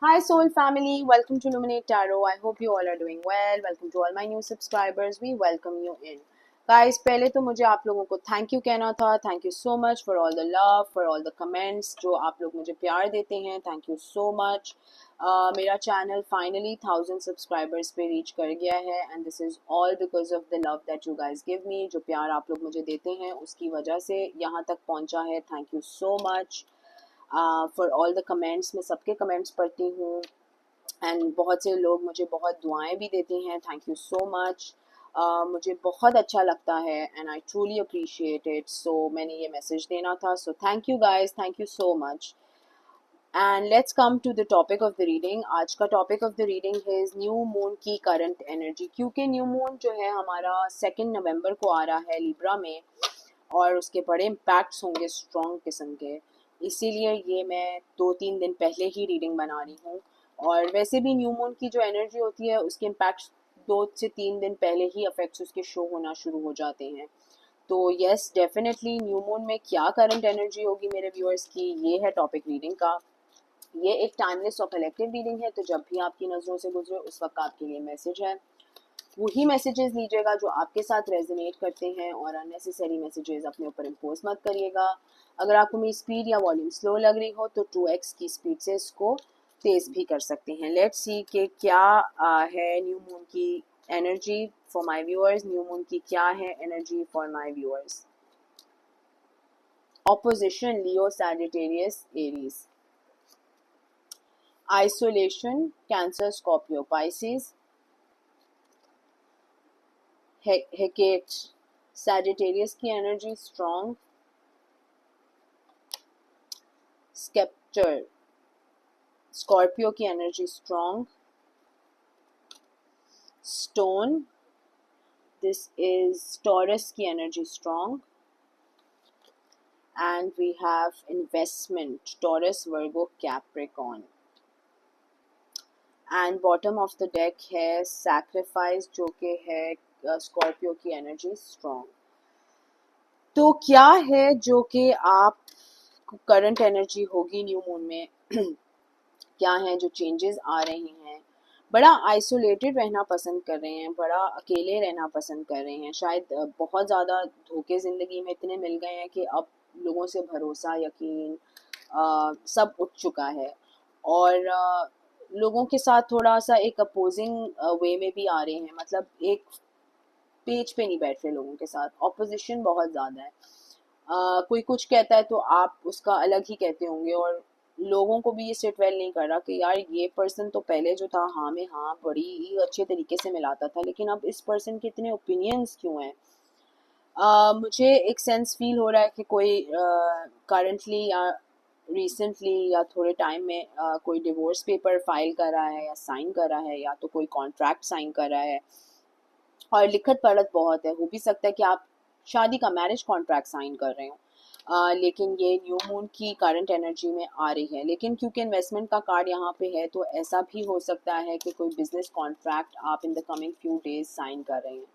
Hi Soul family, welcome to Luminate Tarot. I hope you all are doing well. Welcome to all my new subscribers. We welcome you in. Guys, पहले तो मुझे आप लोगों को thank you कहना था. Thank you so much for all the love, for all the comments जो आप लोग मुझे प्यार देते हैं. Thank you so much. मेरा चैनल फाइनली 1000 सब्सक्राइबर्स पे रीच कर गया है and this is all because of the love that you guys give me. जो प्यार आप लोग मुझे देते हैं उसकी वजह से यहाँ तक पहुँचा है. Thank you so much for all the comments. मैं सबके कमेंट्स पढ़ती हूँ एंड बहुत से लोग मुझे बहुत दुआएं भी देते हैं. Thank you so much. मुझे बहुत अच्छा लगता है and I truly appreciate it. So मैंने ये मैसेज देना था. So thank you guys, thank you so much. And let's come to the topic of the reading. आज का topic of the reading is new moon की current energy. क्योंकि new moon जो है हमारा 2 नवंबर को आ रहा है लिब्रा में और उसके बड़े इम्पैक्ट्स होंगे स्ट्रॉन्ग किस्म के. इसीलिए ये मैं 2-3 दिन पहले ही रीडिंग बना रही हूँ. और वैसे भी न्यू मून की जो एनर्जी होती है उसके इम्पैक्ट्स 2 से 3 दिन पहले ही अफेक्ट्स उसके शो होना शुरू हो जाते हैं. तो यस डेफिनेटली न्यू मून में क्या करंट एनर्जी होगी मेरे व्यूअर्स की, ये है टॉपिक रीडिंग का. ये एक टाइमलेस और कलेक्टिव रीडिंग है, तो जब भी आपकी नज़रों से गुजरे उस वक्त आपके लिए मैसेज है. वही मैसेजेस लीजिएगा जो आपके साथ रेजोनेट करते हैं और अननेसेसरी मैसेजेस अपने ऊपर इम्पोज मत करिएगा. अगर आपको मेरी स्पीड या वॉल्यूम स्लो लग रही हो तो 2x की स्पीड से इसको तेज़ भी कर सकते हैं. लेट्स सी कि क्या है न्यू मून की energy for my viewers. New moon की क्या है energy for my viewers. Opposition Leo Sagittarius Aries. Isolation Cancer Scorpio Pisces. Hecate Sagittarius की एनर्जी स्ट्रॉन्ग. स्केप्टर स्कॉर्पियो की energy strong. Stone this is Taurus की energy strong. And we have investment Taurus Virgo Capricorn. And bottom of the deck है sacrifice जो कि है Scorpio की energy strong. तो क्या है जो कि आप करंट एनर्जी होगी न्यू मून में. क्या है जो चेंजेस आ रहे हैं. बड़ा आइसोलेटेड रहना पसंद कर रहे हैं, बड़ा अकेले रहना पसंद कर रहे हैं. शायद बहुत ज़्यादा धोखे ज़िंदगी में इतने मिल गए हैं कि अब लोगों से भरोसा यकीन सब उठ चुका है. और लोगों के साथ थोड़ा सा एक अपोजिंग वे में भी आ रहे हैं. मतलब एक पेज पे नहीं बैठ रहे लोगों के साथ. ऑपोजिशन बहुत ज़्यादा है. कोई कुछ कहता है तो आप उसका अलग ही कहते होंगे. और लोगों को भी ये सिट वेल नहीं कर रहा कि यार ये पर्सन तो पहले जो था हाँ में हाँ बड़ी ही अच्छे तरीके से मिलाता था, लेकिन अब इस पर्सन के इतने ओपिनियंस क्यों हैं. मुझे एक सेंस फील हो रहा है कि कोई करंटली या रिसेंटली या थोड़े टाइम में कोई डिवोर्स पेपर फाइल कर रहा है या साइन कर रहा है या तो कोई कॉन्ट्रैक्ट साइन कर रहा है. और लिखत पढ़त बहुत है. हो भी सकता है कि आप शादी का मैरिज कॉन्ट्रैक्ट साइन कर रहे हो. लेकिन ये न्यू मून की करंट एनर्जी में आ रही है. लेकिन क्योंकि इन्वेस्टमेंट का कार्ड यहाँ पे है तो ऐसा भी हो सकता है कि कोई बिजनेस कॉन्ट्रैक्ट आप in the coming few days sign कर रहे हैं.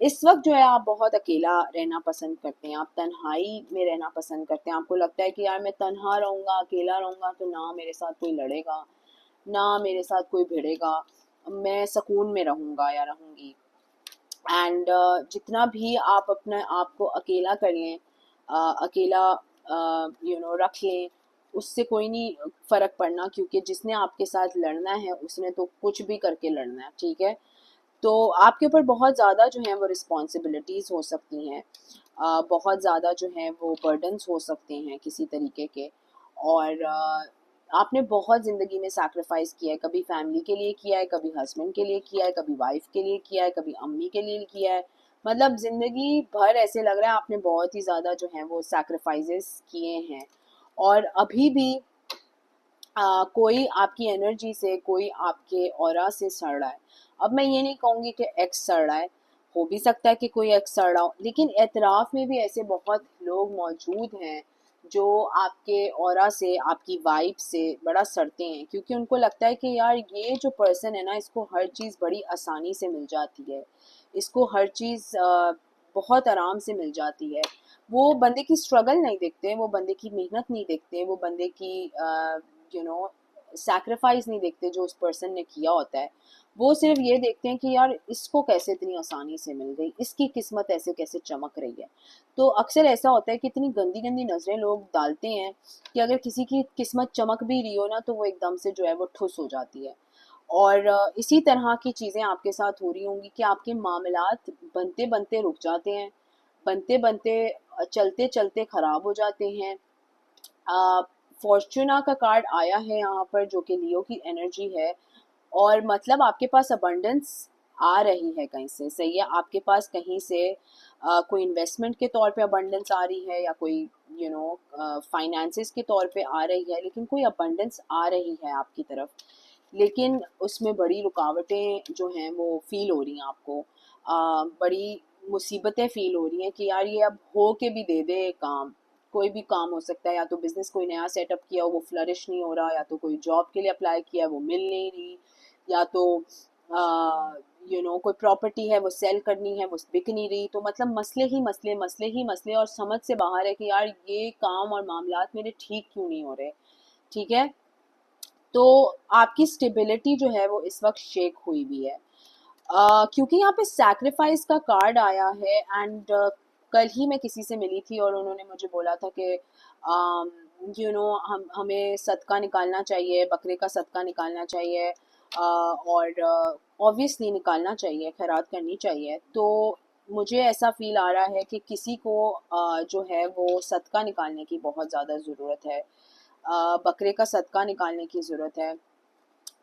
इस वक्त जो है आप बहुत अकेला रहना पसंद करते हैं. आप तन्हाई में रहना पसंद करते हैं. आपको लगता है कि यार मैं तन्हा रहूँगा अकेला रहूँगा तो ना मेरे साथ कोई लड़ेगा ना मेरे साथ कोई भिड़ेगा, मैं सुकून में रहूँगा या रहूँगी. एंड जितना भी आप अपने आप को अकेला कर लें, अकेला रख लें, उससे कोई नहीं फ़र्क पड़ना. क्योंकि जिसने आपके साथ लड़ना है उसने तो कुछ भी करके लड़ना है. ठीक है. तो आपके ऊपर बहुत ज़्यादा जो है वो रिस्पॉन्सिबिलिटीज़ हो सकती हैं. बहुत ज़्यादा जो है वो बर्डन्स हो सकते हैं किसी तरीके के. और आपने बहुत ज़िंदगी में सैक्रिफाइस किया है. कभी फैमिली के लिए किया है, कभी हस्बैंड के लिए किया है, कभी वाइफ के लिए किया है, कभी अम्मी के लिए किया है. मतलब ज़िंदगी भर ऐसे लग रहा है आपने बहुत ही ज़्यादा जो है वो सैक्रिफाइसेस किए हैं. और अभी भी कोई आपकी एनर्जी से, कोई आपके ऑरा से सड़ रहा है. अब मैं ये नहीं कहूँगी कि एक्स सड़ रहा है. हो भी सकता है कि कोई एक्स सड़ रहा हो, लेकिन एतराफ़ में भी ऐसे बहुत लोग मौजूद हैं जो आपके ऑरा से, आपकी वाइब से बड़ा सड़ते हैं. क्योंकि उनको लगता है कि यार ये जो पर्सन है ना, इसको हर चीज़ बड़ी आसानी से मिल जाती है, इसको हर चीज़ बहुत आराम से मिल जाती है. वो बंदे की स्ट्रगल नहीं देखते, वो बंदे की मेहनत नहीं देखते, वो बंदे की यू नो सैक्रिफाइस नहीं देखते जो उस पर्सन ने किया होता है, वो सिर्फ ये देखते हैं कि यार इसको कैसे इतनी आसानी से मिल गई, इसकी किस्मत ऐसे कैसे चमक रही है। तो अक्सर ऐसा होता है कि इतनी गंदी गंदी नज़रें लोग डालते हैं कि अगर किसी की किस्मत चमक भी रही हो ना तो वो एकदम से जो है वो ठुस हो जाती है। और इसी तरह की चीज़ें आपके साथ हो रही होंगी कि आपके मामलात बनते बनते रुक जाते हैं, बनते बनते चलते चलते ख़राब हो जाते हैं। फॉर्चूना का कार्ड आया है यहाँ पर जो कि लियो की एनर्जी है, और मतलब आपके पास अबंडेंस आ रही है कहीं से, सही है, आपके पास कहीं से कोई इन्वेस्टमेंट के तौर पे अबंडेंस आ रही है या कोई फाइनेंसेस के तौर पे आ रही है, लेकिन कोई अबंडेंस आ रही है आपकी तरफ, लेकिन उसमें बड़ी रुकावटें जो हैं वो फील हो रही हैं आपको, बड़ी मुसीबतें फील हो रही हैं कि यार ये अब हो के भी दे दे काम। कोई भी काम हो सकता है, या तो बिजनेस कोई नया सेटअप किया हो वो फ्लरिश नहीं हो रहा, या तो कोई जॉब के लिए अप्लाई किया है वो मिल नहीं रही, या तो कोई प्रॉपर्टी है वो सेल करनी है वो बिक नहीं रही। तो मतलब मसले ही मसले, मसले ही मसले, और समझ से बाहर है कि यार ये काम और मामलात मेरे ठीक क्यों नहीं हो रहे। ठीक है, तो आपकी स्टेबिलिटी जो है वो इस वक्त शेक हुई भी है, क्योंकि यहाँ पे सैक्रिफाइस का कार्ड आया है। एंड कल ही मैं किसी से मिली थी और उन्होंने मुझे बोला था कि हम हमें सदका निकालना चाहिए, बकरे का सदका निकालना चाहिए, और ऑब्वियसली निकालना चाहिए, खैरात करनी चाहिए। तो मुझे ऐसा फील आ रहा है कि किसी को जो है वो सदका निकालने की बहुत ज़्यादा ज़रूरत है, बकरे का सदका निकालने की ज़रूरत है,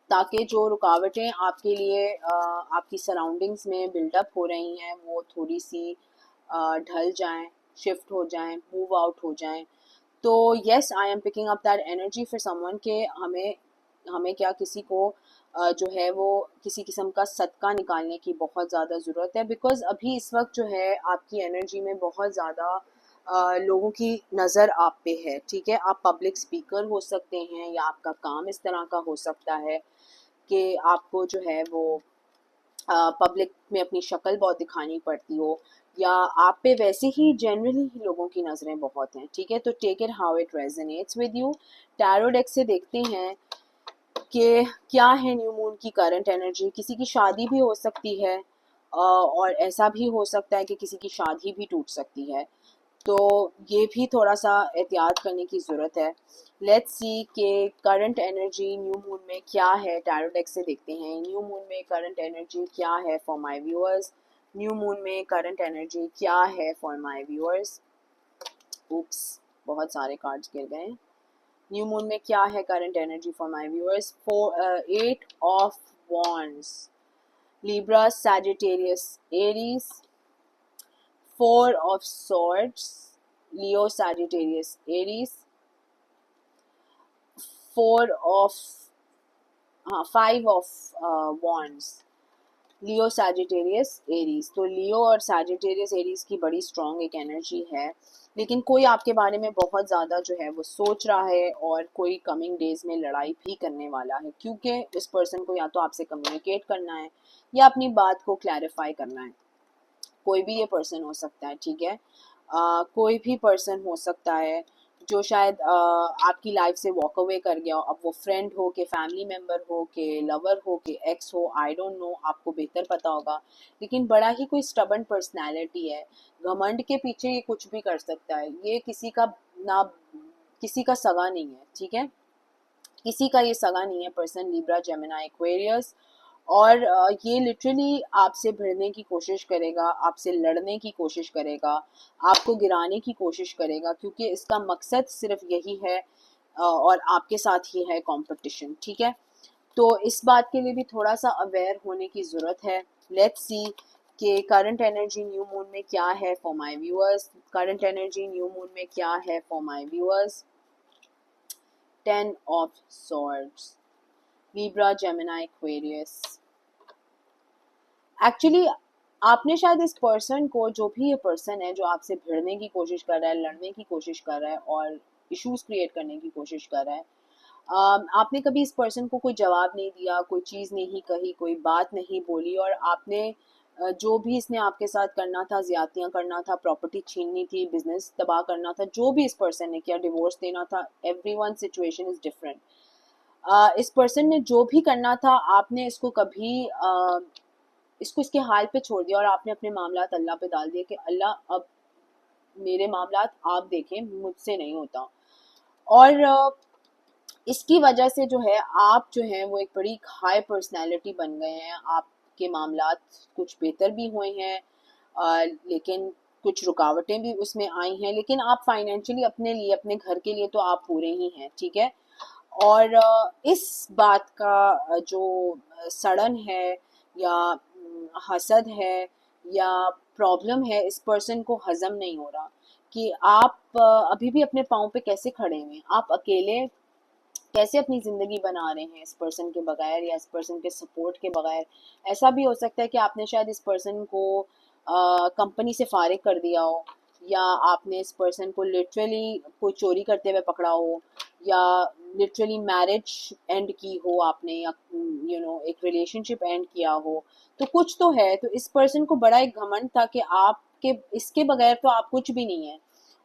ताकि जो रुकावटें आपके लिए आपकी सराउंडिंग्स में बिल्डअप हो रही हैं वो थोड़ी सी ढल जाएं, शिफ्ट हो जाएं, मूव आउट हो जाएं। तो yes, I am picking up that energy for someone के हमें हमें क्या किसी को जो है वो किसी किस्म का सदका निकालने की बहुत ज़्यादा ज़रूरत है, बिकॉज अभी इस वक्त जो है आपकी एनर्जी में बहुत ज़्यादा लोगों की नज़र आप पे है। ठीक है, आप पब्लिक स्पीकर हो सकते हैं, या आपका काम इस तरह का हो सकता है कि आपको जो है वो पब्लिक में अपनी शक्ल बहुत दिखानी पड़ती हो, या आप पे वैसे ही जनरली ही लोगों की नज़रें बहुत हैं। ठीक है, तो take it how it resonates with you. Tarot deck से देखते हैं कि क्या है न्यू मून की करंट एनर्जी। किसी की शादी भी हो सकती है, और ऐसा भी हो सकता है कि किसी की शादी भी टूट सकती है, तो ये भी थोड़ा सा एहतियात करने की ज़रूरत है। लेट्स सी कि करंट एनर्जी न्यू मून में क्या है। टैरो डेक से देखते हैं न्यू मून में करंट एनर्जी क्या है for my viewers. New moon में करंट एनर्जी क्या है फॉर माय व्यूअर्स। उप्स, बहुत सारे कार्ड्स गिर गए। न्यू मून में क्या है current energy for my viewers. 8 of wands, Libra, Sagittarius, Aries. 4 of swords, Leo, Sagittarius, Aries. 5 of wands, Leo, Sagittarius, Aries. तो लियो और सैजिटेरियस एरीज की बड़ी स्ट्रॉन्ग एक एनर्जी है, लेकिन कोई आपके बारे में बहुत ज़्यादा जो है वो सोच रहा है, और कोई कमिंग डेज में लड़ाई भी करने वाला है, क्योंकि इस पर्सन को या तो आपसे कम्युनिकेट करना है या अपनी बात को क्लैरिफाई करना है। कोई भी ये पर्सन हो सकता है। ठीक है, कोई भी पर्सन हो सकता है जो शायद आपकी लाइफ से वॉक अवे कर गया हो। अब वो फ्रेंड हो के, फैमिली मेम्बर हो के, लवर हो के, एक्स हो, आई डोंट नो, आपको बेहतर पता होगा, लेकिन बड़ा ही कोई स्टबर्न पर्सनैलिटी है। घमंड के पीछे ये कुछ भी कर सकता है। ये किसी का ना किसी का सगा नहीं है। ठीक है, किसी का ये सगा नहीं है पर्सन, लिब्रा, जेमिनी, एक्वेरियस। और ये लिटरली आपसे भिड़ने की कोशिश करेगा, आपसे लड़ने की कोशिश करेगा, आपको गिराने की कोशिश करेगा, क्योंकि इसका मकसद सिर्फ यही है, और आपके साथ ही है कंपटीशन। ठीक है, तो इस बात के लिए भी थोड़ा सा अवेयर होने की ज़रूरत है। लेट्स सी कि करंट एनर्जी न्यू मून में क्या है for my viewers. Current energy new moon में क्या है for my viewers. 10 of swords, Libra, Gemini, Aquarius. Actually आपने शायद इस पर्सन को, जो भी ये पर्सन है जो आपसे भिड़ने की कोशिश कर रहा है, लड़ने की कोशिश कर रहा है और इश्यूज क्रिएट करने की कोशिश कर रहा है, आपने कभी इस पर्सन को कोई जवाब नहीं दिया, कोई चीज़ नहीं कही, कोई बात नहीं बोली, और आपने जो भी इसने आपके साथ करना था, ज्यादतियाँ करना था, प्रॉपर्टी छीननी थी, बिजनेस तबाह करना था, जो भी इस पर्सन ने किया, डिवोर्स देना था, एवरीवन सिचुएशन इज डिफरेंट। इस पर्सन ने जो भी करना था, आपने इसको कभी इसको इसके हाल पे छोड़ दिया और आपने अपने मामलात अल्लाह पे डाल दिए कि अल्लाह अब मेरे मामलात आप देखें, मुझसे नहीं होता। और इसकी वजह से जो है आप जो हैं वो एक बड़ी हाई पर्सनैलिटी बन गए हैं। आपके मामलात कुछ बेहतर भी हुए हैं, लेकिन कुछ रुकावटें भी उसमें आई हैं, लेकिन आप फाइनेंशियली अपने लिए, अपने घर के लिए तो आप पूरे ही हैं, ठीक है। और इस बात का जो सड़न है या हसद है या प्रॉब्लम है, इस पर्सन को हजम नहीं हो रहा कि आप अभी भी अपने पाँव पे कैसे खड़े हुए हैं, आप अकेले कैसे अपनी ज़िंदगी बना रहे हैं इस पर्सन के बगैर या इस पर्सन के सपोर्ट के बगैर। ऐसा भी हो सकता है कि आपने शायद इस पर्सन को कंपनी से फारिग कर दिया हो, या आपने इस पर्सन को लिटरली कोई चोरी करते हुए पकड़ा हो, या लिटरली मैरिज एंड की हो आपने, या एक रिलेशनशिप एंड किया हो। तो कुछ तो है। तो इस पर्सन को बड़ा एक घमंड था कि आपके इसके बगैर तो आप कुछ भी नहीं है,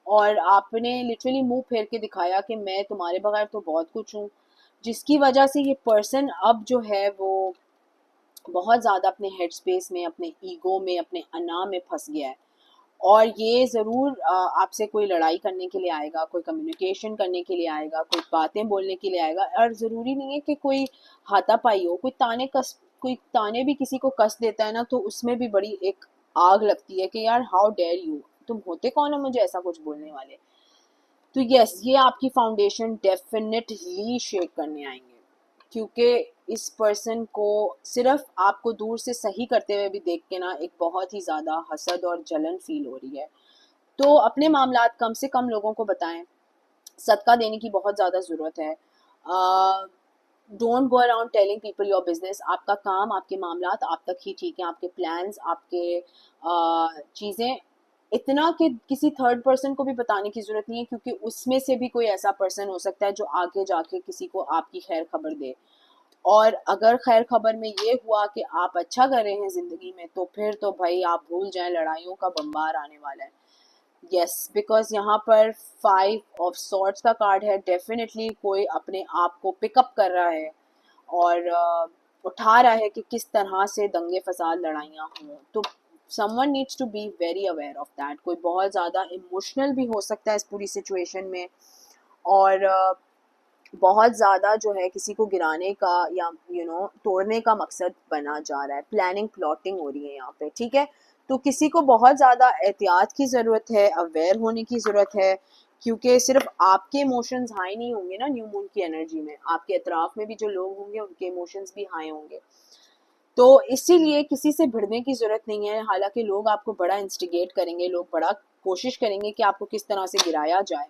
और आपने लिटरली मुंह फेर के दिखाया कि मैं तुम्हारे बगैर तो बहुत कुछ हूँ, जिसकी वजह से ये पर्सन अब जो है वो बहुत ज़्यादा अपने हेड स्पेस में, अपने ईगो में, अपने अना में फंस गया है। और ये ज़रूर आपसे कोई लड़ाई करने के लिए आएगा, कोई कम्युनिकेशन करने के लिए आएगा, कोई बातें बोलने के लिए आएगा। और ज़रूरी नहीं है कि कोई हाथापाई हो, कोई ताने भी किसी को कस देता है ना, तो उसमें भी बड़ी एक आग लगती है कि यार हाउ डेयर यू, तुम होते कौन हो मुझे ऐसा कुछ बोलने वाले। तो यस, ये आपकी फाउंडेशन डेफिनेटली शेक करने आएंगे, क्योंकि इस पर्सन को सिर्फ आपको दूर से सही करते हुए भी देख के ना एक बहुत ही ज़्यादा हसद और जलन फील हो रही है। तो अपने मामलात कम से कम लोगों को बताएं। सदका देने की बहुत ज़्यादा ज़रूरत है। Don't go around telling people your business. आपका काम, आपके मामलात आप तक ही ठीक है, आपके प्लान्स, आपके चीज़ें, इतना कि किसी थर्ड पर्सन को भी बताने की ज़रूरत नहीं है, क्योंकि उसमें से भी कोई ऐसा पर्सन हो सकता है जो आगे जाके किसी को आपकी खैर खबर दे। और अगर खैर खबर में ये हुआ कि आप अच्छा कर रहे हैं ज़िंदगी में, तो फिर तो भाई आप भूल जाएं, लड़ाइयों का बम्बार आने वाला है। यस, बिकॉज यहाँ पर 5 ऑफ सॉर्ट्स का कार्ड है। डेफिनेटली कोई अपने आप को पिकअप कर रहा है और उठा रहा है कि किस तरह से दंगे फसाद लड़ाइयाँ हों। तो someone needs to be very aware of that. कोई बहुत ज़्यादा इमोशनल भी हो सकता है इस पूरी सिचुएशन में, और बहुत ज़्यादा जो है किसी को गिराने का या तोड़ने का मकसद बना जा रहा है। प्लानिंग, प्लॉटिंग हो रही है यहाँ पे, ठीक है। तो किसी को बहुत ज़्यादा एहतियात की ज़रूरत है, अवेयर होने की ज़रूरत है, क्योंकि सिर्फ आपके इमोशंस हाई नहीं होंगे ना न्यू मून की एनर्जी में, आपके अतराफ में भी जो लोग होंगे उनके इमोशंस भी हाई होंगे। तो इसीलिए किसी से भिड़ने की ज़रूरत नहीं है। हालांकि लोग आपको बड़ा इंस्टिगेट करेंगे, लोग बड़ा कोशिश करेंगे कि आपको किस तरह से गिराया जाए।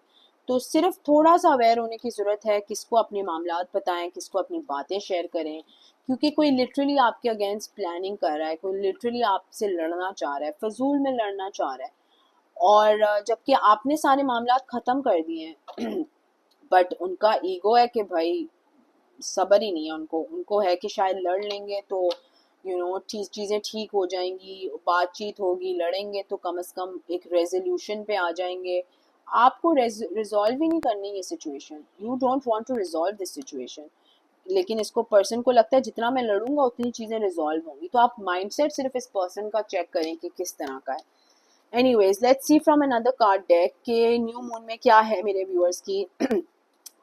तो सिर्फ थोड़ा सा अवेयर होने की ज़रूरत है, किसको अपने मामलात बताएं, किसको अपनी बातें शेयर करें, क्योंकि कोई लिटरली आपके अगेंस्ट प्लानिंग कर रहा है, कोई लिटरली आपसे लड़ना चाह रहा है, फजूल में लड़ना चाह रहा है। और जबकि आपने सारे मामलात ख़त्म कर दिए हैं बट उनका ईगो है कि भाई सब्र ही नहीं है उनको। उनको है कि शायद लड़ लेंगे तो चीज़ें ठीक हो जाएंगी, बातचीत होगी, लड़ेंगे तो कम से कम एक रेजोल्यूशन पे आ जाएंगे। आपको रिजॉल्व ही नहीं करनी ये situation. You don't want to resolve this situation, लेकिन इसको पर्सन को लगता है जितना मैं लड़ूंगा उतनी चीज़ें रिजॉल्व होंगी। तो आप माइंडसेट सिर्फ इस पर्सन का चेक करें कि किस तरह का है। Anyways, let's see from another card deck के न्यू मून में क्या है मेरे व्यूअर्स की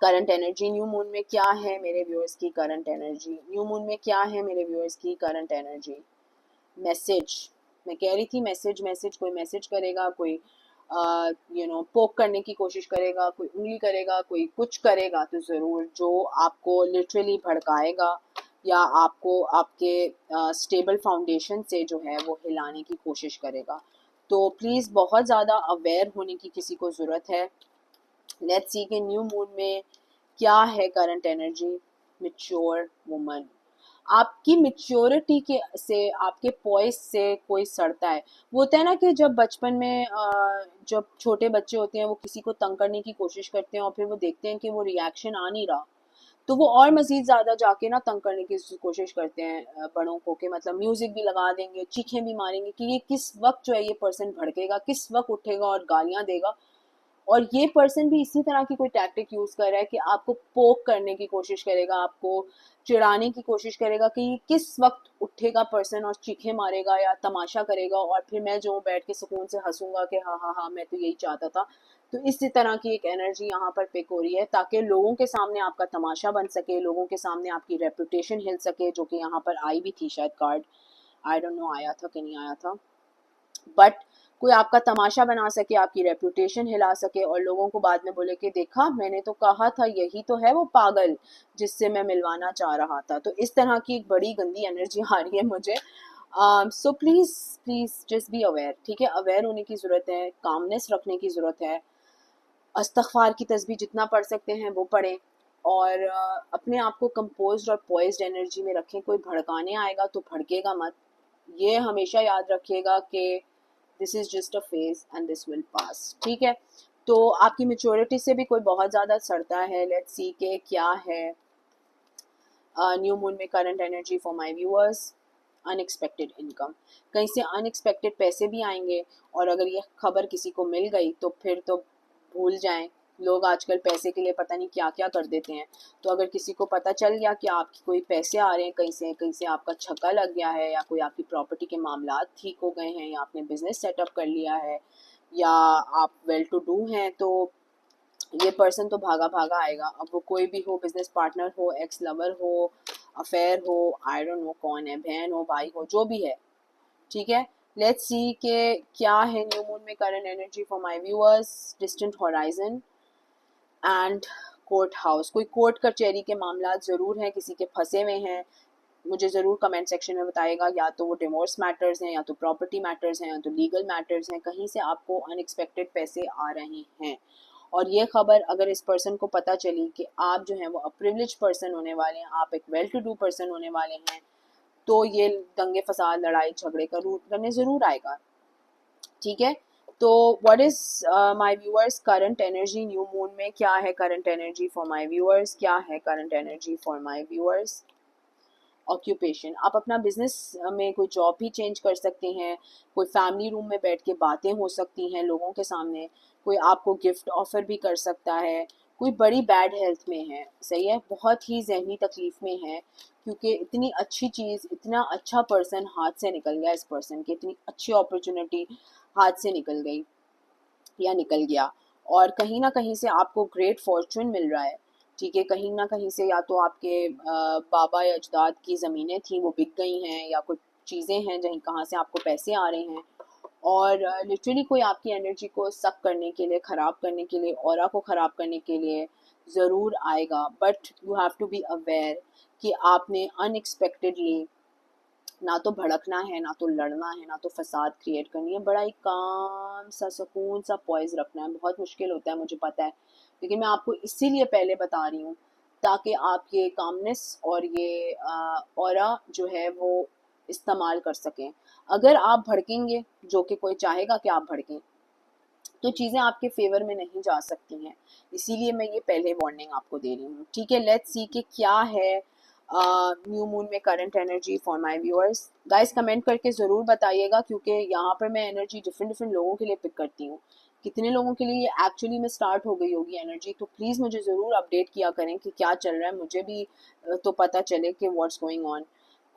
करंट एनर्जी। न्यू मून में क्या है मेरे व्यूअर्स की करंट एनर्जी। न्यू मून में क्या है मेरे व्यूअर्स की करंट एनर्जी। मैसेज, मैं कह रही थी मैसेज, कोई मैसेज करेगा, कोई पोक करने की कोशिश करेगा, कोई उंगली करेगा, कोई कुछ करेगा तो ज़रूर, जो आपको लिटरली भड़काएगा या आपको आपके स्टेबल फाउंडेशन से जो है वो हिलाने की कोशिश करेगा। तो प्लीज़ बहुत ज़्यादा अवेयर होने की किसी को ज़रूरत है। लेट्स सी के न्यू मून में क्या है करंट एनर्जी। मिच्योर वुमन, आपकी मिच्योरिटी के से, आपके पॉइस से कोई सड़ता है। वो होता है ना कि जब बचपन में जब छोटे बच्चे होते हैं वो किसी को तंग करने की कोशिश करते हैं और फिर वो देखते हैं कि वो रिएक्शन आ नहीं रहा, तो वो और मजीद ज़्यादा जाके ना तंग करने की कोशिश करते हैं बड़ों को, कि मतलब म्यूज़िक भी लगा देंगे, चीखें भी मारेंगे कि ये किस वक्त जो है ये पर्सन भड़केगा, किस वक्त उठेगा और गालियाँ देगा। और ये पर्सन भी इसी तरह की कोई टैक्टिक यूज कर रहा है कि आपको पोक करने की कोशिश करेगा, आपको चिढ़ाने की कोशिश करेगा कि किस वक्त उठेगा पर्सन और चीखे मारेगा या तमाशा करेगा, और फिर मैं जो बैठ के सुकून से हंसूंगा कि हाँ हाँ हाँ मैं तो यही चाहता था। तो इसी तरह की एक एनर्जी यहाँ पर पिक हो रही है, ताकि लोगों के सामने आपका तमाशा बन सके, लोगों के सामने आपकी रेपुटेशन हिल सके, जो कि यहाँ पर आई भी थी शायद कार्ड, आई डोंट नो आया था कि नहीं आया था, बट कोई आपका तमाशा बना सके, आपकी रेपुटेशन हिला सके, और लोगों को बाद में बोले कि देखा मैंने तो कहा था, यही तो है वो पागल जिससे मैं मिलवाना चाह रहा था। तो इस तरह की एक बड़ी गंदी एनर्जी आ रही है मुझे। So please please just be aware, ठीक है, अवेयर होने की ज़रूरत है, कामनेस रखने की ज़रूरत है, इस्तग़फ़ार की तस्बीह जितना पढ़ सकते हैं वो पढ़ें, और अपने आप को कंपोज्ड और पॉइज्ड एनर्जी में रखें। कोई भड़काने आएगा तो भड़केगा मत, ये हमेशा याद रखिएगा कि this is just a phase and this will pass, ठीक है। तो आपकी मेच्योरिटी से भी कोई बहुत ज़्यादा सड़ता है। लेट्स सी के क्या है न्यू मून में current energy for my viewers. Unexpected income, कहीं से अनएक्सपेक्टेड पैसे भी आएंगे, और अगर ये खबर किसी को मिल गई तो फिर तो भूल जाएं। लोग आजकल पैसे के लिए पता नहीं क्या क्या कर देते हैं। तो अगर किसी को पता चल गया कि आपकी कोई पैसे आ रहे हैं कहीं से आपका छक्का लग गया है, या कोई आपकी प्रॉपर्टी के मामला ठीक हो गए हैं, या आपने बिजनेस सेटअप कर लिया है, या आप वेल टू डू हैं, तो ये पर्सन तो भागा भागा आएगा। अब वो कोई भी हो, बिजनेस पार्टनर हो, एक्स लवर हो, अफेयर हो, आई डोंट नो कौन है, बहन हो, भाई हो, जो भी है, ठीक है। लेट्स सी के क्या है न्यू मून में current energy for my viewers. Distant horizon and court house, कोई कोर्ट कचहरी के मामला ज़रूर हैं, किसी के फंसे हुए हैं, मुझे ज़रूर कमेंट सेक्शन में बताइएगा। या तो वो डिवोर्स मैटर्स हैं, या तो प्रॉपर्टी मैटर्स हैं, या तो लीगल मैटर्स हैं, कहीं से आपको अनएक्सपेक्टेड पैसे आ रहे हैं। और ये खबर अगर इस पर्सन को पता चली कि आप जो हैं वो प्रिविलेज पर्सन होने वाले हैं, आप एक वेल टू डू पर्सन होने वाले हैं, तो ये दंगे फसाद लड़ाई झगड़े का रूट करने ज़रूर आएगा, ठीक है। तो what is my viewers current energy new moon में, क्या है current energy for my viewers, क्या है current energy for my viewers. Occupation, आप अपना बिजनेस में कोई जॉब भी चेंज कर सकते हैं, कोई फैमिली रूम में बैठ के बातें हो सकती हैं लोगों के सामने, कोई आपको गिफ्ट ऑफर भी कर सकता है, कोई बड़ी बैड हेल्थ में है, सही है, बहुत ही जहनी तकलीफ में है, क्योंकि इतनी अच्छी चीज़, इतना अच्छा पर्सन हाथ से निकल गया, इस पर्सन की इतनी अच्छी अपॉर्चुनिटी हाथ से निकल गई या निकल गया, और कहीं ना कहीं से आपको ग्रेट फॉर्चून मिल रहा है, ठीक है। कहीं ना कहीं से या तो आपके बाबा या अजदाद की ज़मीनें थी वो बिक गई हैं, या कुछ चीज़ें हैं जहीं कहाँ से आपको पैसे आ रहे हैं, और लिटरली कोई आपकी एनर्जी को सक करने के लिए, ख़राब करने के लिए, ऑरा को ख़राब करने के लिए ज़रूर आएगा। But you have to be aware कि आपने अनएक्सपेक्टेडली ना तो भड़कना है, ना तो लड़ना है, ना तो फसाद क्रिएट करनी है, बड़ा ही काम सा सुकून सा पॉइज रखना है। बहुत मुश्किल होता है मुझे पता है, लेकिन मैं आपको इसीलिए पहले बता रही हूँ ताकि आप ये कामनेस और ये ऑरा जो है वो इस्तेमाल कर सकें। अगर आप भड़केंगे, जो कि कोई चाहेगा कि आप भड़कें, तो चीज़ें आपके फेवर में नहीं जा सकती हैं। इसीलिए मैं ये पहले वार्निंग आपको दे रही हूँ, ठीक है। लेट्स सी कि क्या है न्यू मून में current energy for my viewers. Guys comment करके ज़रूर बताइएगा, क्योंकि यहाँ पर मैं एनर्जी डिफरेंट डिफरेंट लोगों के लिए पिक करती हूँ। कितने लोगों के लिए ये एक्चुअली में स्टार्ट हो गई होगी एनर्जी, तो प्लीज़ मुझे ज़रूर अपडेट किया करें कि क्या चल रहा है, मुझे भी तो पता चले कि व्हाट्स गोइंग ऑन।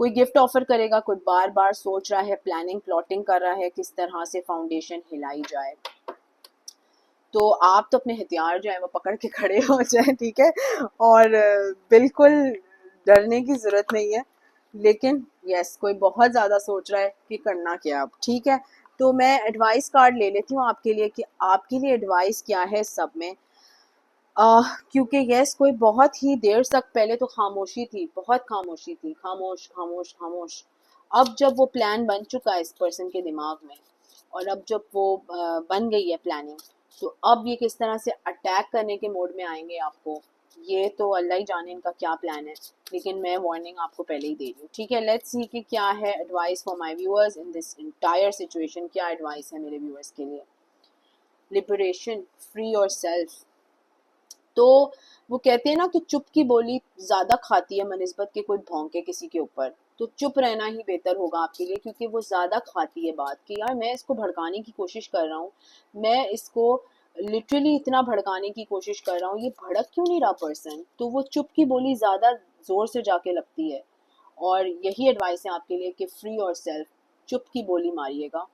कोई गिफ्ट ऑफर करेगा, कोई बार बार सोच रहा है, प्लानिंग प्लॉटिंग कर रहा है किस तरह से फाउंडेशन हिलाई जाए। तो आप तो अपने हथियार जो है वो पकड़ के खड़े हो जाए, ठीक है, और बिल्कुल डरने की ज़रूरत नहीं है। लेकिन यस, कोई बहुत ज़्यादा सोच रहा है कि करना क्या अब, ठीक है। तो मैं एडवाइस कार्ड ले लेती हूँ आपके लिए कि आपके लिए एडवाइस क्या है सब में। क्योंकि यस, कोई बहुत ही देर तक पहले तो खामोशी थी, बहुत खामोशी थी, खामोश खामोश खामोश। अब जब वो प्लान बन चुका है इस पर्सन के दिमाग में, और अब जब वो बन गई है प्लानिंग, तो अब ये किस तरह से अटैक करने के मोड में आएंगे आपको, ये तो अल्लाह ही जाने इनका क्या प्लान है। लेकिन मैं वार्निंग आपको पहले ही दे रही हूँ, ठीक है। लेट्स सी कि क्या है advice for my viewers in this entire situation. क्या एडवाइस है मेरे व्यूअर्स के लिए। Liberation, free your self. तो वो कहते हैं ना कि चुप की बोली ज्यादा खाती है मनिस्बत के कोई भौंके किसी के ऊपर। तो चुप रहना ही बेहतर होगा आपके लिए, क्योंकि वो ज्यादा खाती है बात कि यार मैं इसको भड़काने की कोशिश कर रहा हूँ, मैं इसको लिटरली इतना भड़काने की कोशिश कर रहा हूँ, ये भड़क क्यों नहीं रहा पर्सन, तो वो चुप की बोली ज़्यादा ज़ोर से जाके लगती है। और यही एडवाइस है आपके लिए कि फ्री और सेल्फ, चुप की बोली मारिएगा।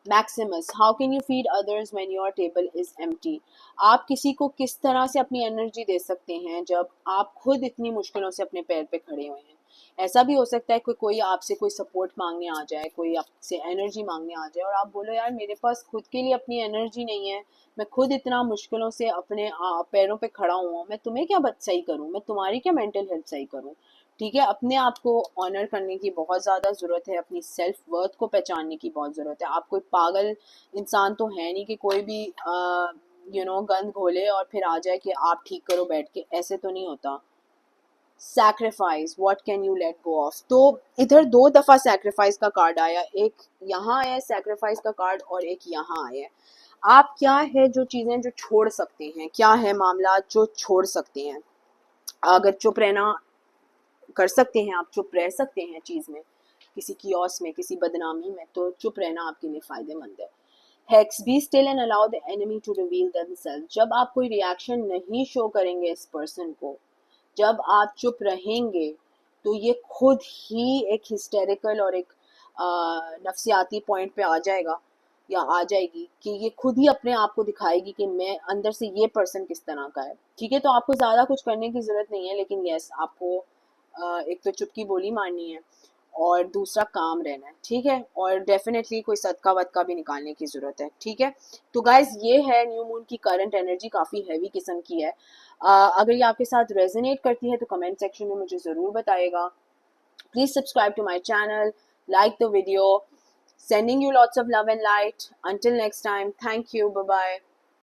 Maximus, how can you feed others when your table is empty. आप किसी को किस तरह से अपनी एनर्जी दे सकते हैं जब आप खुद इतनी मुश्किलों से अपने पैर पे खड़े हुए हैं। ऐसा भी हो सकता है कि कोई आपसे कोई सपोर्ट मांगने आ जाए, कोई आपसे एनर्जी मांगने आ जाए और आप बोलो यार मेरे पास खुद के लिए अपनी एनर्जी नहीं है, मैं खुद इतना मुश्किलों से अपने पैरों पे खड़ा हुआ हूँ, मैं तुम्हें क्या सही करूँ, मैं तुम्हारी क्या मेंटल हेल्थ सही करूँ। ठीक है, अपने आप को ऑनर करने की बहुत ज़्यादा ज़रूरत है, अपनी सेल्फ वर्थ को पहचानने की बहुत ज़रूरत है। आप कोई पागल इंसान तो है नहीं कि कोई भी गंद घोले और फिर आ जाए कि आप ठीक करो बैठ के, ऐसे तो नहीं होता। Sacrifice, what can you let go of. तो इधर 2 दफा सैक्रिफाइस का कार्ड आया, एक यहाँ आया सैक्रिफाइस का कार्ड और एक यहाँ आया। आप क्या है जो चीजें जो छोड़ सकते हैं, क्या है मामला जो छोड़ सकते हैं। अगर चुप रहना कर सकते हैं, आप चुप रह सकते हैं चीज में, किसी कियोस में, किसी बदनामी में, तो चुप रहना आपके लिए फायदेमंद है। Hex, be still and allow the enemy to reveal themself. जब आप कोई रिएक्शन नहीं शो करेंगे इस पर्सन को, जब आप चुप रहेंगे, तो ये खुद ही एक हिस्टेरिकल और एक नफसियाती पॉइंट पे आ जाएगा या आ जाएगी कि ये खुद ही अपने आप को दिखाएगी कि मैं अंदर से ये पर्सन किस तरह का है। ठीक है, तो आपको ज़्यादा कुछ करने की ज़रूरत नहीं है, लेकिन यस आपको एक तो चुप की बोली मारनी है और दूसरा काम रहना है। ठीक है, और डेफिनेटली कोई सदका वदका भी निकालने की ज़रूरत है। ठीक है, तो गाइज ये है न्यू मून की करंट एनर्जी, काफ़ी हैवी किस्म की है। अगर ये आपके साथ रेजोनेट करती है तो कमेंट सेक्शन में मुझे ज़रूर बताइएगा। Please subscribe to my channel, like the video, sending you lots of love and light. Until next time, thank you, bye bye.